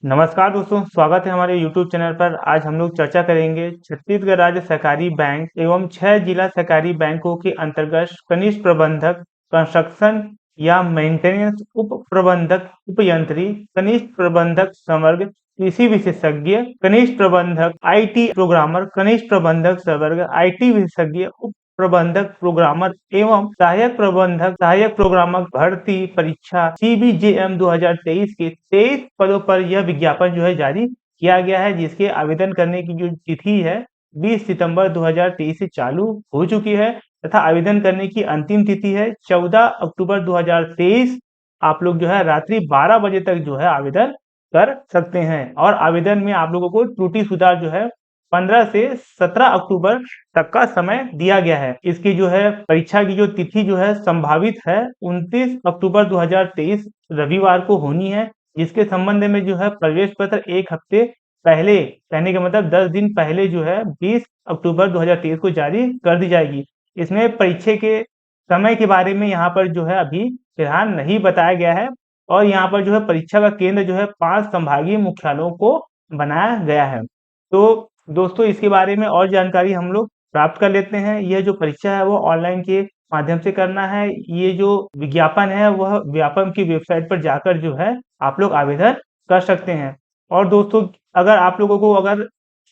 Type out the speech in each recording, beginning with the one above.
नमस्कार दोस्तों, स्वागत है हमारे YouTube चैनल पर। आज हम लोग चर्चा करेंगे छत्तीसगढ़ राज्य सहकारी बैंक एवं 6 जिला सहकारी बैंकों के अंतर्गत कनिष्ठ प्रबंधक, कंस्ट्रक्शन या मेंटेनेंस, उप प्रबंधक, उपयंत्री, कनिष्ठ प्रबंधक संवर्ग, कृषि विशेषज्ञ, कनिष्ठ प्रबंधक, IT प्रोग्रामर, कनिष्ठ प्रबंधक संवर्ग, IT विशेषज्ञ, उप प्रबंधक प्रोग्रामर एवं सहायक प्रबंधक सहायक प्रोग्रामर भर्ती परीक्षा CBJM 2023 के 23 पदों पर यह विज्ञापन जो है जारी किया गया है, जिसके आवेदन करने की जो तिथि है 20 सितंबर 2023 से चालू हो चुकी है तथा आवेदन करने की अंतिम तिथि है 14 अक्टूबर 2023। आप लोग जो है रात्रि 12 बजे तक जो है आवेदन कर सकते हैं और आवेदन में आप लोगों को त्रुटि सुधार जो है 15 से 17 अक्टूबर तक का समय दिया गया है। इसकी जो है परीक्षा की जो तिथि जो है संभावित है 29 अक्टूबर 2023 रविवार को होनी है, जिसके संबंध में जो है प्रवेश पत्र एक हफ्ते पहले, कहने का मतलब 10 दिन पहले जो है 20 अक्टूबर 2023 को जारी कर दी जाएगी। इसमें परीक्षा के समय के बारे में यहाँ पर जो है अभी फिलहाल नहीं बताया गया है और यहाँ पर जो है परीक्षा का केंद्र जो है 5 संभागीय मुख्यालयों को बनाया गया है। तो दोस्तों इसके बारे में और जानकारी हम लोग प्राप्त कर लेते हैं। यह जो परीक्षा है वो ऑनलाइन के माध्यम से करना है। ये जो विज्ञापन है वह व्यापम की वेबसाइट पर जाकर जो है आप लोग आवेदन कर सकते हैं। और दोस्तों अगर आप लोगों को अगर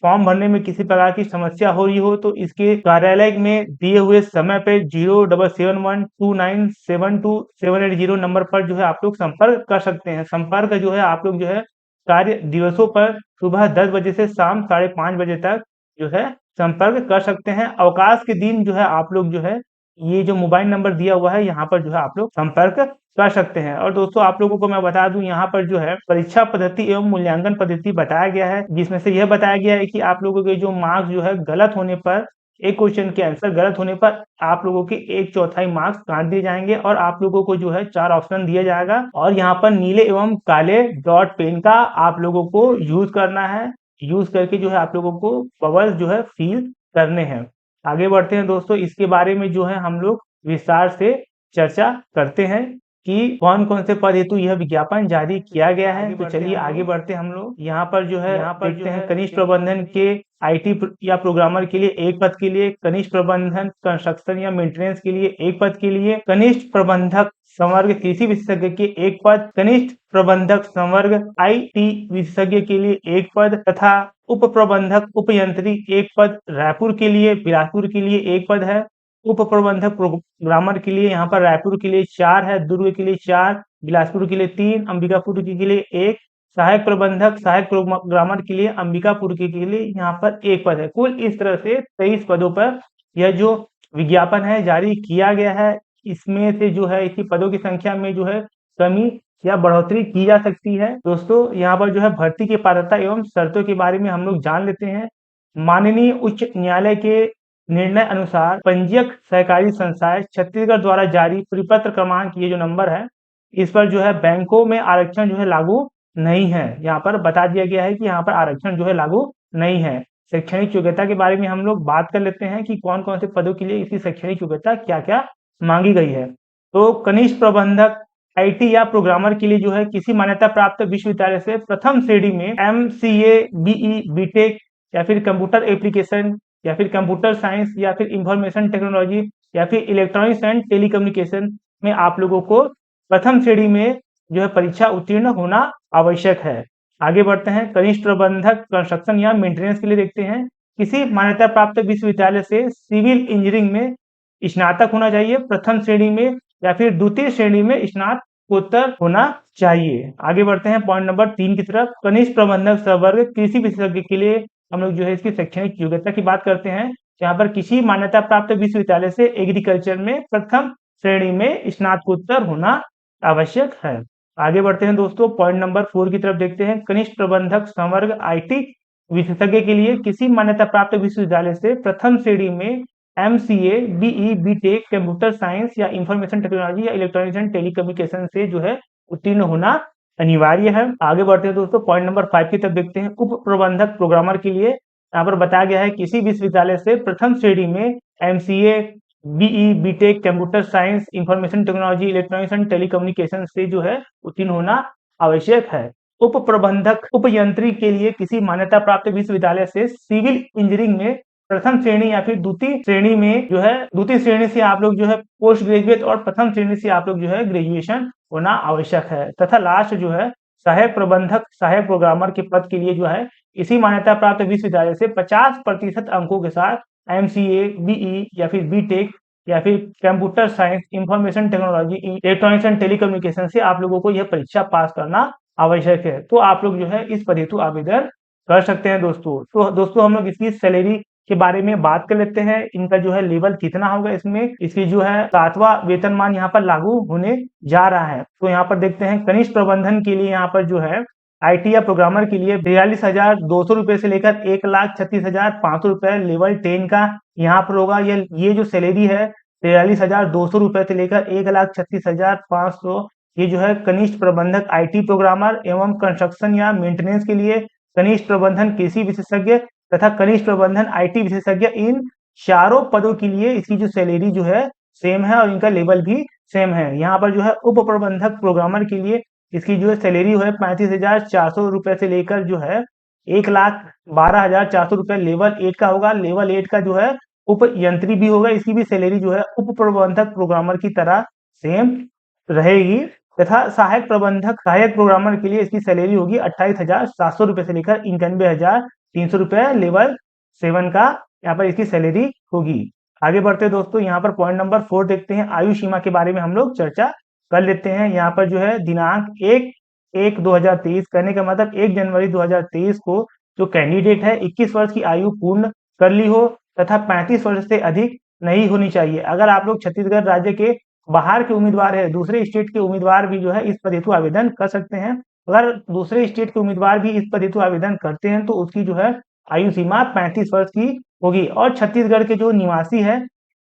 फॉर्म भरने में किसी प्रकार की समस्या हो रही हो तो इसके कार्यालय में दिए हुए समय पे 0771297278 नंबर पर जो है आप लोग संपर्क कर सकते हैं। संपर्क जो है आप लोग जो है कार्य दिवसों पर सुबह 10 बजे से शाम 5:30 बजे तक जो है संपर्क कर सकते हैं। अवकाश के दिन जो है आप लोग जो है ये जो मोबाइल नंबर दिया हुआ है यहाँ पर जो है आप लोग संपर्क कर सकते हैं। और दोस्तों आप लोगों को मैं बता दूं यहाँ पर जो है परीक्षा पद्धति एवं मूल्यांकन पद्धति बताया गया है, जिसमें से यह बताया गया है कि आप लोगों के जो मार्क्स जो है गलत होने पर, एक क्वेश्चन के आंसर गलत होने पर आप लोगों के 1/4 मार्क्स काट दिए जाएंगे और आप लोगों को जो है 4 ऑप्शन दिया जाएगा और यहाँ पर नीले एवं काले डॉट पेन का आप लोगों को यूज करना है। यूज करके जो है आप लोगों को बबल्स जो है फिल करने हैं। आगे बढ़ते हैं दोस्तों, इसके बारे में जो है हम लोग विस्तार से चर्चा करते हैं कि कौन कौन से पद हेतु यह विज्ञापन जारी किया गया है। तो चलिए आगे बढ़ते हैं हम लोग। यहाँ पर जो है देखते हैं कनिष्ठ प्रबंधन के IT या प्रोग्रामर के लिए एक पद के लिए, कनिष्ठ प्रबंधन कंस्ट्रक्शन या मेंटेनेंस के लिए एक पद के लिए, कनिष्ठ प्रबंधक संवर्ग कृषि विशेषज्ञ के एक पद, कनिष्ठ प्रबंधक संवर्ग IT विशेषज्ञ के लिए एक पद तथा उप प्रबंधक उपयंत्री एक पद रायपुर के लिए, बिलासपुर के लिए एक पद है। उप प्रबंधक प्रोग्रामर के लिए यहाँ पर रायपुर के लिए 4 है, दुर्ग के लिए 4, बिलासपुर के लिए 3, अंबिकापुर के लिए 1, सहायक प्रबंधक सहायक प्रोग्रामर के लिए अंबिकापुर के लिए यहाँ पर एक पद है। कुल इस तरह से 23 पदों पर यह जो विज्ञापन है जारी किया गया है। इसमें से जो है इसी पदों की संख्या में जो है कमी या बढ़ोतरी की जा सकती है। दोस्तों यहाँ पर जो है भर्ती की पात्रता एवं शर्तों के बारे में हम लोग जान लेते हैं। माननीय उच्च न्यायालय के निर्णय अनुसार पंजीयक सहकारी संस्थाएं छत्तीसगढ़ द्वारा जारी परिपत्र क्रमांक, ये जो नंबर है, इस पर जो है बैंकों में आरक्षण जो है लागू नहीं है। यहाँ पर बता दिया गया है कि यहाँ पर आरक्षण जो है लागू नहीं है। शैक्षणिक योग्यता के बारे में हम लोग बात कर लेते हैं कि कौन कौन से पदों के लिए इसकी शैक्षणिक योग्यता क्या क्या मांगी गई है। तो कनिष्ठ प्रबंधक IT या प्रोग्रामर के लिए जो है किसी मान्यता प्राप्त विश्वविद्यालय से प्रथम श्रेणी में MCA, BE, BTech या फिर कंप्यूटर एप्लीकेशन या फिर कंप्यूटर साइंस या फिर इंफॉर्मेशन टेक्नोलॉजी या फिर इलेक्ट्रॉनिक्स एंड टेलीकम्युनिकेशन में आप लोगों को प्रथम श्रेणी में जो है परीक्षा उत्तीर्ण होना आवश्यक है। आगे बढ़ते हैं, कनिष्ठ प्रबंधक कंस्ट्रक्शन या मेंटेनेंस के लिए देखते हैं। किसी मान्यता प्राप्त विश्वविद्यालय से सिविल इंजीनियरिंग में स्नातक होना चाहिए प्रथम श्रेणी में या फिर द्वितीय श्रेणी में स्नातकोत्तर होना चाहिए। आगे बढ़ते हैं पॉइंट नंबर 3 की तरफ। कनिष्ठ प्रबंधक संवर्ग कृषि विशेषज्ञ के लिए हम लोग जो है इसकी शैक्षणिक योग्यता की बात करते हैं। यहाँ पर किसी मान्यता प्राप्त विश्वविद्यालय से एग्रीकल्चर में प्रथम श्रेणी में स्नातकोत्तर होना आवश्यक है। आगे बढ़ते हैं दोस्तों, पॉइंट नंबर 4 की तरफ देखते हैं। कनिष्ठ प्रबंधक संवर्ग IT विशेषज्ञ के लिए किसी मान्यता प्राप्त विश्वविद्यालय से प्रथम श्रेणी में MCA, BE, BTech, computer science या इंफॉर्मेशन टेक्नोलॉजी या इलेक्ट्रॉनिक्स एंड टेलीकम्युनिकेशन से जो है उत्तीर्ण होना अनिवार्य है। आगे बढ़ते हैं दोस्तों, पॉइंट नंबर 5 की तरफ देखते हैं। उप प्रबंधक प्रोग्रामर के लिए यहाँ पर बताया गया है किसी विश्वविद्यालय से प्रथम श्रेणी में MCA, BE, BTech, computer science, information technology, electronics and telecommunication से जो है उत्तीर्ण होना आवश्यक है। उप प्रबंधक उप यंत्री के लिए किसी मान्यता प्राप्त विश्वविद्यालय से सिविल इंजीनियरिंग में प्रथम श्रेणी या फिर द्वितीय श्रेणी में जो है द्वितीय श्रेणी से आप लोग जो है पोस्ट ग्रेजुएट और प्रथम श्रेणी से आप लोग जो है ग्रेजुएशन होना आवश्यक है। तथा लास्ट जो है सहायक प्रबंधक सहायक प्रोग्रामर के पद के लिए जो है इसी मान्यता प्राप्त विश्वविद्यालय से 50% अंकों के साथ MCA, BE या फिर BTech या फिर computer science, information technology, electronics and telecommunication से आप लोगों को यह परीक्षा पास करना आवश्यक है। तो आप लोग जो है इस पद हेतु आवेदन कर सकते हैं दोस्तों। तो दोस्तों हम लोग इसकी सैलरी के बारे में बात कर लेते हैं। इनका जो है लेवल कितना होगा, इसमें इसकी जो है 7वां वेतनमान यहाँ पर लागू होने जा रहा है। तो यहाँ पर देखते हैं कनिष्ठ प्रबंधन के लिए यहाँ पर जो है IT या प्रोग्रामर के लिए 42,200 रुपए से लेकर 1,36,500 रुपए लेवल 10 का यहाँ पर होगा। ये जो सैलरी है 43,200 रुपए से लेकर 1,36,500, ये जो है कनिष्ठ प्रबंधक IT प्रोग्रामर एवं कंस्ट्रक्शन या मेंटेनेंस के लिए, कनिष्ठ प्रबंधन कृषि विशेषज्ञ तथा कनिष्ठ प्रबंधन IT विशेषज्ञ, इन चारों पदों के लिए इसकी जो सैलरी जो है सेम है और इनका लेवल भी सेम है। यहाँ पर जो है उप प्रबंधक प्रोग्रामर के लिए इसकी जो है सैलरी है 35,400 रुपए से लेकर जो है 1,12,400 रुपए लेवल 8 का होगा। लेवल 8 का जो है उप यंत्री भी होगा, इसकी भी सैलरी जो है उप प्रबंधक प्रोग्रामर की तरह सेम रहेगी। तथा सहायक प्रबंधक सहायक प्रोग्रामर के लिए इसकी सैलरी होगी 28,700 रुपए से लेकर 91,300 रुपए लेवल 7 का यहाँ पर इसकी सैलरी होगी। आगे बढ़ते हैं दोस्तों, यहाँ पर पॉइंट नंबर 4 देखते हैं। आयु सीमा के बारे में हम लोग चर्चा कर लेते हैं। यहाँ पर जो है दिनांक 1/1/2023 कहने का मतलब 1 जनवरी 2023 को जो कैंडिडेट है 21 वर्ष की आयु पूर्ण कर ली हो तथा 35 वर्ष से अधिक नहीं होनी चाहिए। अगर आप लोग छत्तीसगढ़ राज्य के बाहर के उम्मीदवार है, दूसरे स्टेट के उम्मीदवार भी जो है इस पद हेतु आवेदन कर सकते हैं। अगर दूसरे स्टेट के उम्मीदवार भी इस पद हेतु आवेदन करते हैं तो उसकी जो है आयु सीमा 35 वर्ष की होगी। और छत्तीसगढ़ के जो निवासी है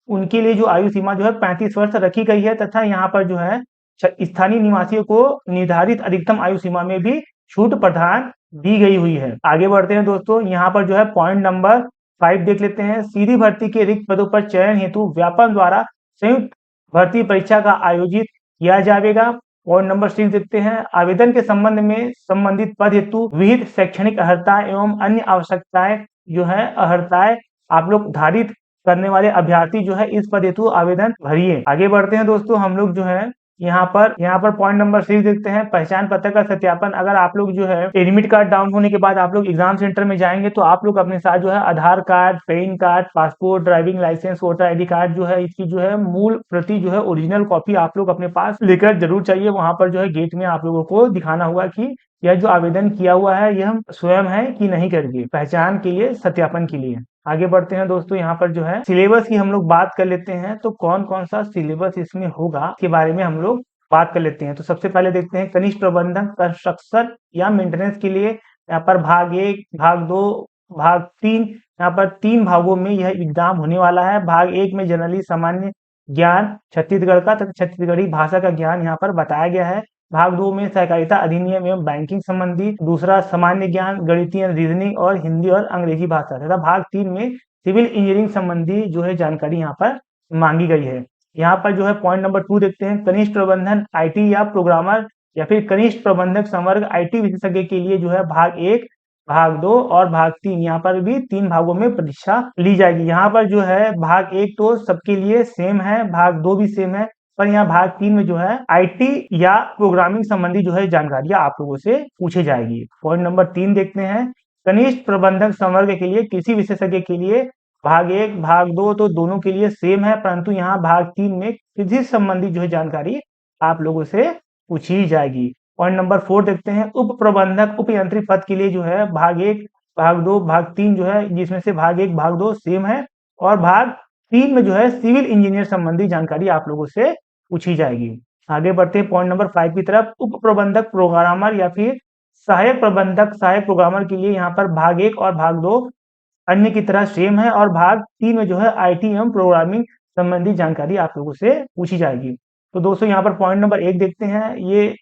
उनके लिए जो आयु सीमा जो है 35 वर्ष रखी गई है तथा यहाँ पर जो है स्थानीय निवासियों को निर्धारित अधिकतम आयु सीमा में भी छूट प्रदान दी गई हुई है। आगे बढ़ते हैं दोस्तों, यहाँ पर जो है पॉइंट नंबर 5 देख लेते हैं। सीधी भर्ती के रिक्त पदों पर चयन हेतु व्यापम द्वारा संयुक्त भर्ती परीक्षा का आयोजित किया जाएगा। पॉइंट नंबर 6 देखते हैं। आवेदन के संबंध में संबंधित पद हेतु विहित शैक्षणिक अर्हता एवं अन्य आवश्यकताएं जो है अर्हताएं आप लोग धारित करने वाले अभ्यर्थी जो है इस पद हेतु आवेदन भरिए। आगे बढ़ते हैं दोस्तों, हम लोग जो है यहाँ पर पॉइंट नंबर 6 देखते हैं। पहचान पत्र का सत्यापन। अगर आप लोग जो है एडमिट कार्ड डाउन होने के बाद आप लोग एग्जाम सेंटर में जाएंगे तो आप लोग अपने साथ जो है Aadhaar card, PAN card, passport, driving licence, voter ID card जो है इसकी जो है मूल प्रति जो है ओरिजिनल कॉपी आप लोग अपने पास लेकर जरूर चाहिए। वहां पर जो है गेट में आप लोगों को दिखाना होगा कि यह जो आवेदन किया हुआ है यह स्वयं है कि नहीं करके, पहचान के लिए, सत्यापन के लिए। आगे बढ़ते हैं दोस्तों, यहाँ पर जो है सिलेबस की हम लोग बात कर लेते हैं। तो कौन कौन सा सिलेबस इसमें होगा के बारे में हम लोग बात कर लेते हैं। तो सबसे पहले देखते हैं कनिष्ठ प्रबंधन कंस्ट्रक्शन या मेंटेनेंस के लिए यहाँ पर भाग 1, भाग 2, भाग 3, यहाँ पर 3 भागों में यह एग्जाम होने वाला है। भाग 1 में जनरली सामान्य ज्ञान छत्तीसगढ़ का तथा छत्तीसगढ़ी भाषा का ज्ञान यहाँ पर बताया गया है। भाग 2 में सहकारिता अधिनियम एवं बैंकिंग संबंधी, दूसरा सामान्य ज्ञान, गणितीय, रीजनिंग और हिंदी और अंग्रेजी भाषा तथा भाग 3 में सिविल इंजीनियरिंग संबंधी जो है जानकारी यहाँ पर मांगी गई है। यहाँ पर जो है पॉइंट नंबर 2 देखते हैं। कनिष्ठ प्रबंधन IT या प्रोग्रामर या फिर कनिष्ठ प्रबंधक संवर्ग IT विशेषज्ञ के लिए जो है भाग 1, भाग 2 और भाग 3, यहाँ पर भी 3 भागों में परीक्षा ली जाएगी। यहाँ पर जो है भाग 1 तो सबके लिए सेम है, भाग 2 भी सेम है, पर यहाँ भाग 3 में जो है IT या प्रोग्रामिंग संबंधी जो है जानकारियां आप लोगों से पूछी जाएगी। पॉइंट नंबर 3 देखते हैं। कनिष्ठ प्रबंधक संवर्ग के लिए कृषि विशेषज्ञ के लिए भाग 1, भाग 2 तो दोनों के लिए सेम है, परंतु यहाँ भाग 3 में कृषि संबंधी जो है जानकारी आप लोगों से पूछी जाएगी। पॉइंट नंबर 4 देखते हैं। उप प्रबंधक उप यंत्री पद के लिए जो है भाग 1, भाग 2, भाग 3 जो है, जिसमें से भाग 1, भाग 2 सेम है और भाग 3 में जो है सिविल इंजीनियर संबंधी जानकारी आप लोगों से पूछी जाएगी। आगे बढ़ते हैं पॉइंट नंबर 5 की तरफ। उप प्रबंधक प्रोग्रामर या फिर सहायक प्रबंधक सहायक प्रोग्रामर के लिए यहाँ पर भाग 1 और भाग 2 अन्य की तरह सेम है और भाग 3 में जो है IT एवं प्रोग्रामिंग संबंधी जानकारी आप लोगों से पूछी जाएगी। तो दोस्तों यहाँ पर पॉइंट नंबर 1 देखते हैं। ये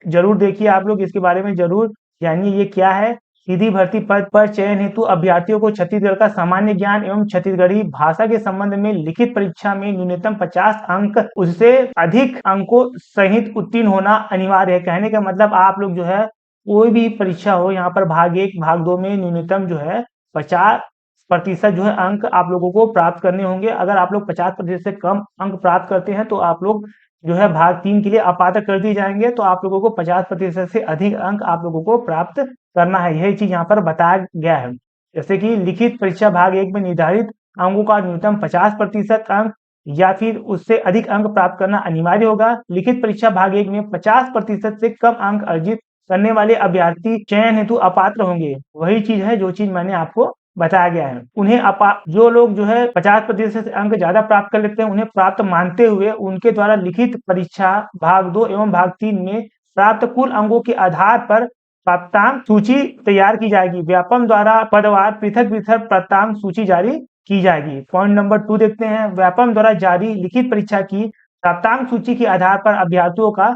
जरूर देखिए, आप लोग इसके बारे में जरूर जानिए ये क्या है। सीधी भर्ती पद पर चयन हेतु अभ्यर्थियों को छत्तीसगढ़ का सामान्य ज्ञान एवं छत्तीसगढ़ी भाषा के संबंध में लिखित परीक्षा में न्यूनतम 50 अंक उससे अधिक अंकों सहित उत्तीर्ण होना अनिवार्य है। कहने का मतलब आप लोग जो है कोई भी परीक्षा हो, यहाँ पर भाग 1, भाग 2 में न्यूनतम जो है 50% जो है अंक आप लोगों को प्राप्त करने होंगे। अगर आप लोग 50% से कम अंक प्राप्त करते हैं तो आप लोग जो है भाग 3 के लिए अपात्र कर दिए जाएंगे। तो आप लोगों को 50% से अधिक अंक आप लोगों को प्राप्त करना है, यही चीज यहाँ पर बताया गया है। जैसे कि लिखित परीक्षा भाग 1 में निर्धारित अंकों का न्यूनतम 50% अंक या फिर उससे अधिक अंक प्राप्त करना अनिवार्य होगा। लिखित परीक्षा भाग 1 में 50% से कम अंक अर्जित करने वाले अभ्यर्थी चयन हेतु अपात्र होंगे। वही चीज है जो चीज मैंने आपको बताया गया है। उन्हें जो लोग जो है 50% से अंक ज्यादा प्राप्त कर लेते हैं, उन्हें प्राप्त मानते हुए उनके द्वारा लिखित परीक्षा भाग 2 एवं भाग 3 में प्राप्त कुल अंकों के आधार पर प्राप्तांक सूची तैयार की जाएगी। व्यापम द्वारा पदवार पृथक पृथक प्राप्तांक सूची जारी की जाएगी। पॉइंट नंबर 2 देखते हैं। व्यापम द्वारा जारी लिखित परीक्षा की प्राप्तांक सूची के आधार पर अभ्यर्थियों का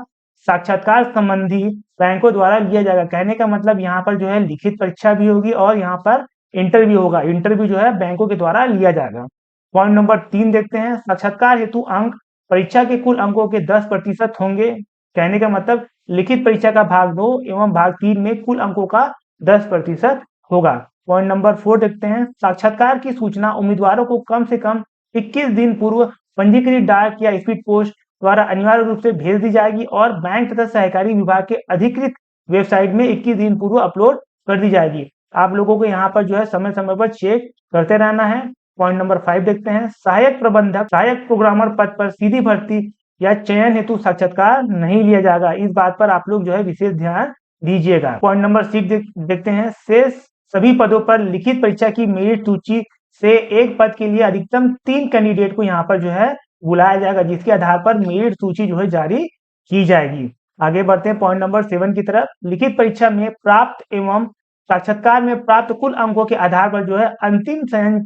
साक्षात्कार संबंधी बैंकों द्वारा लिया जाएगा। कहने का मतलब यहाँ पर जो है लिखित परीक्षा भी होगी और यहाँ पर इंटरव्यू होगा। इंटरव्यू जो है बैंकों के द्वारा लिया जाएगा। पॉइंट नंबर 3 देखते हैं। साक्षात्कार हेतु अंक परीक्षा के कुल अंकों के 10% होंगे। कहने का मतलब लिखित परीक्षा का भाग 2 एवं भाग 3 में कुल अंकों का 10% होगा। पॉइंट नंबर 4 देखते हैं। साक्षात्कार की सूचना उम्मीदवारों को कम से कम 21 दिन पूर्व पंजीकृत डाक या स्पीड पोस्ट द्वारा अनिवार्य रूप से भेज दी जाएगी और बैंक तथा सहकारी विभाग के अधिकृत वेबसाइट में 21 दिन पूर्व अपलोड कर दी जाएगी। आप लोगों को यहाँ पर जो है समय समय पर चेक करते रहना है। पॉइंट नंबर 5 देखते हैं। सहायक प्रबंधक सहायक प्रोग्रामर पद पर सीधी भर्ती या चयन हेतु साक्षात्कार नहीं लिया जाएगा। इस बात पर आप लोग जो है विशेष ध्यान दीजिएगा। पॉइंट नंबर 6 देखते हैं। शेष सभी पदों पर लिखित परीक्षा की मेरिट सूची से एक पद के लिए अधिकतम 3 कैंडिडेट को यहाँ पर जो है बुलाया जाएगा, जिसके आधार पर मेरिट सूची जो है जारी की जाएगी। आगे बढ़ते हैं पॉइंट नंबर 7 की तरफ। लिखित परीक्षा में प्राप्त एवं साक्षात्कार में प्राप्त कुल अंकों के आधार पर जो है अंतिम चयन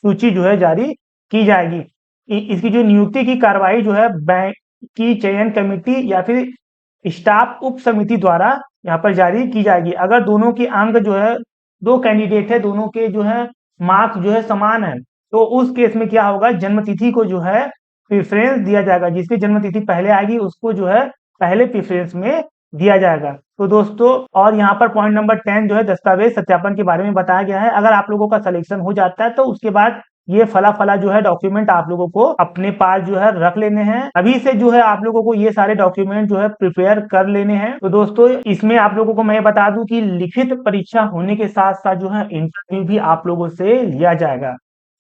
सूची जो है जारी की जाएगी। इसकी जो नियुक्ति की कार्रवाई जो है बैंक की चयन कमेटी या फिर स्टाफ उप समिति द्वारा यहाँ पर जारी की जाएगी। अगर दोनों के अंक जो है, 2 कैंडिडेट है, दोनों के जो है मार्क्स जो है समान है, तो उस केस में क्या होगा, जन्मतिथि को जो है प्रेफरेंस दिया जाएगा। जिसकी जन्मतिथि पहले आएगी उसको जो है पहले प्रेफरेंस में दिया जाएगा। तो दोस्तों, और यहाँ पर पॉइंट नंबर 10 जो है दस्तावेज सत्यापन के बारे में बताया गया है। अगर आप लोगों का सिलेक्शन हो जाता है तो उसके बाद ये फला जो है डॉक्यूमेंट आप लोगों को अपने पास जो है रख लेने हैं। अभी से जो है आप लोगों को ये सारे डॉक्यूमेंट जो है प्रिपेयर कर लेने हैं। तो दोस्तों, इसमें आप लोगों को मैं बता दूं कि लिखित परीक्षा होने के साथ साथ जो है इंटरव्यू भी आप लोगों से लिया जाएगा।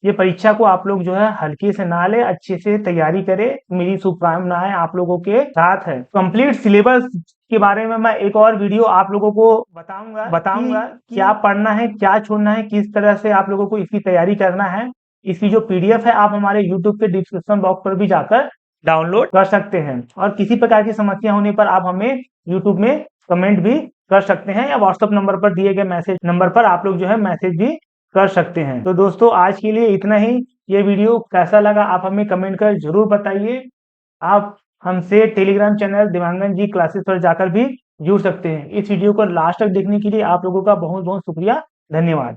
ये परीक्षा को आप लोग जो है हल्के से ना ले, अच्छे से तैयारी करें। मेरी शुभकामनाएं आप लोगों के साथ है। कंप्लीट सिलेबस के बारे में मैं एक और वीडियो आप लोगों को बताऊंगा कि क्या पढ़ना है, क्या छोड़ना है, किस तरह से आप लोगों को इसकी तैयारी करना है। इसकी जो पीडीएफ है आप हमारे यूट्यूब के डिस्क्रिप्शन बॉक्स पर भी जाकर डाउनलोड कर सकते हैं। और किसी प्रकार की समस्या होने पर आप हमें यूट्यूब में कमेंट भी कर सकते हैं या व्हाट्सएप नंबर पर दिए गए मैसेज नंबर पर आप लोग जो है मैसेज भी कर सकते हैं। तो दोस्तों, आज के लिए इतना ही। ये वीडियो कैसा लगा आप हमें कमेंट कर जरूर बताइए। आप हमसे टेलीग्राम चैनल दिव्यांगन जी क्लासेस पर जाकर भी जुड़ सकते हैं। इस वीडियो को लास्ट तक देखने के लिए आप लोगों का बहुत बहुत शुक्रिया। धन्यवाद।